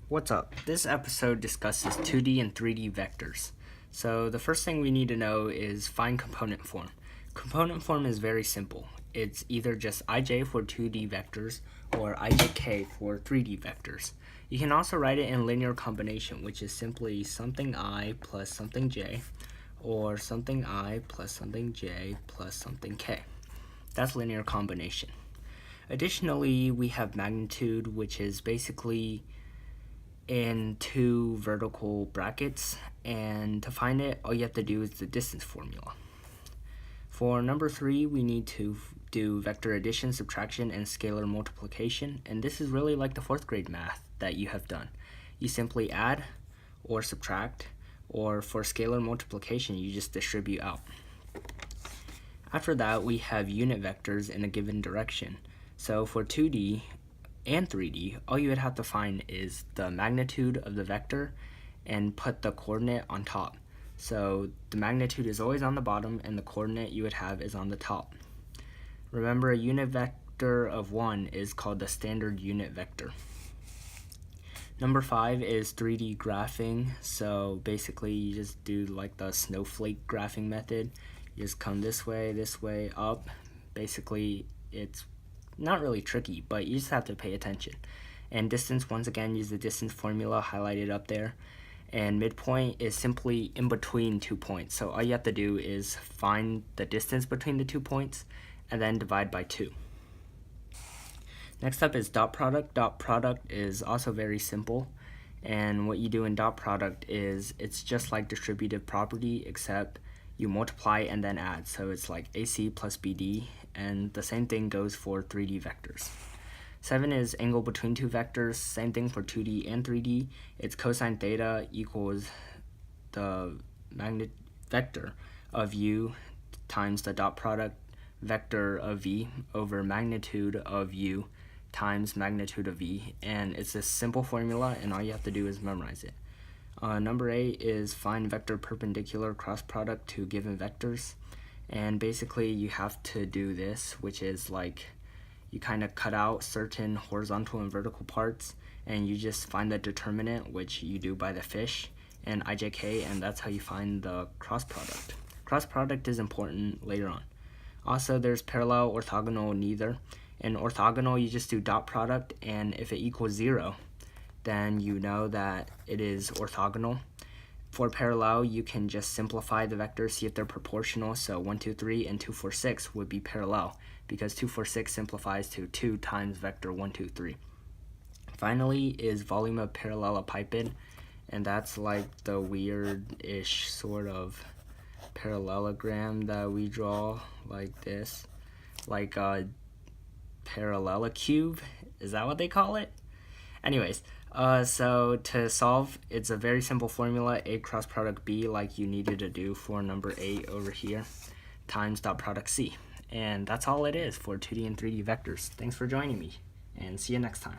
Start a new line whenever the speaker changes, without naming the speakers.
What's up? This episode discusses 2D and 3D vectors. So the first thing we need to know is find component form. Component form is very simple. It's either just ij for 2D vectors or ijk for 3D vectors. You can also write it in linear combination, which is simply something I plus something j, or something I plus something j plus something k. That's linear combination. Additionally, we have magnitude, which is basically in two vertical brackets, and to find it, all you have to do is the distance formula. For number 3, we need to do vector addition, subtraction, and scalar multiplication, and this is really like the 4th grade math that you have done. You simply add or subtract, or for scalar multiplication, you just distribute out. After that, we have unit vectors in a given direction. So for 2D and 3D, all you would have to find is the magnitude of the vector and put the coordinate on top. So the magnitude is always on the bottom and the coordinate you would have is on the top. Remember, a unit vector of 1 is called the standard unit vector. Number 5 is 3D graphing. So basically you just do like the snowflake graphing method. You just come this way, up. Basically it's not really tricky, but you just have to pay attention. And distance, once again, use the distance formula highlighted up there. And midpoint is simply in between 2 points. So all you have to do is find the distance between the 2 points and then divide by 2. Next up is dot product. Dot product is also very simple. And what you do in dot product is it's just like distributive property, except you multiply and then add. So it's like AC plus BD, and the same thing goes for 3D vectors. 7 is angle between two vectors. Same thing for 2D and 3D. It's cosine theta equals the vector of u times the dot product vector of v over magnitude of u times magnitude of v. And it's a simple formula, and all you have to do is memorize it. Number 8 is find vector perpendicular cross product to given vectors. And basically you have to do this, which is like you kind of cut out certain horizontal and vertical parts, and you just find the determinant, which you do by the fish and ijk, and that's how you find the cross product. Cross product is important later on. Also, there's parallel, orthogonal, neither. In orthogonal, you just do dot product, and if it equals 0, then you know that it is orthogonal. For parallel, you can just simplify the vectors, see if they're proportional. So 1, 2, 3 and 2, 4, 6 would be parallel, because 2, 4, 6 simplifies to 2 times vector 1, 2, 3. Finally is volume of parallelepiped, and that's like the weird-ish sort of parallelogram that we draw like this, like a parallelecube. Is that what they call it? Anyways, so to solve, it's a very simple formula, A cross product B, like you needed to do for number 8 over here, times dot product C. And that's all it is for 2D and 3D vectors. Thanks for joining me, and see you next time.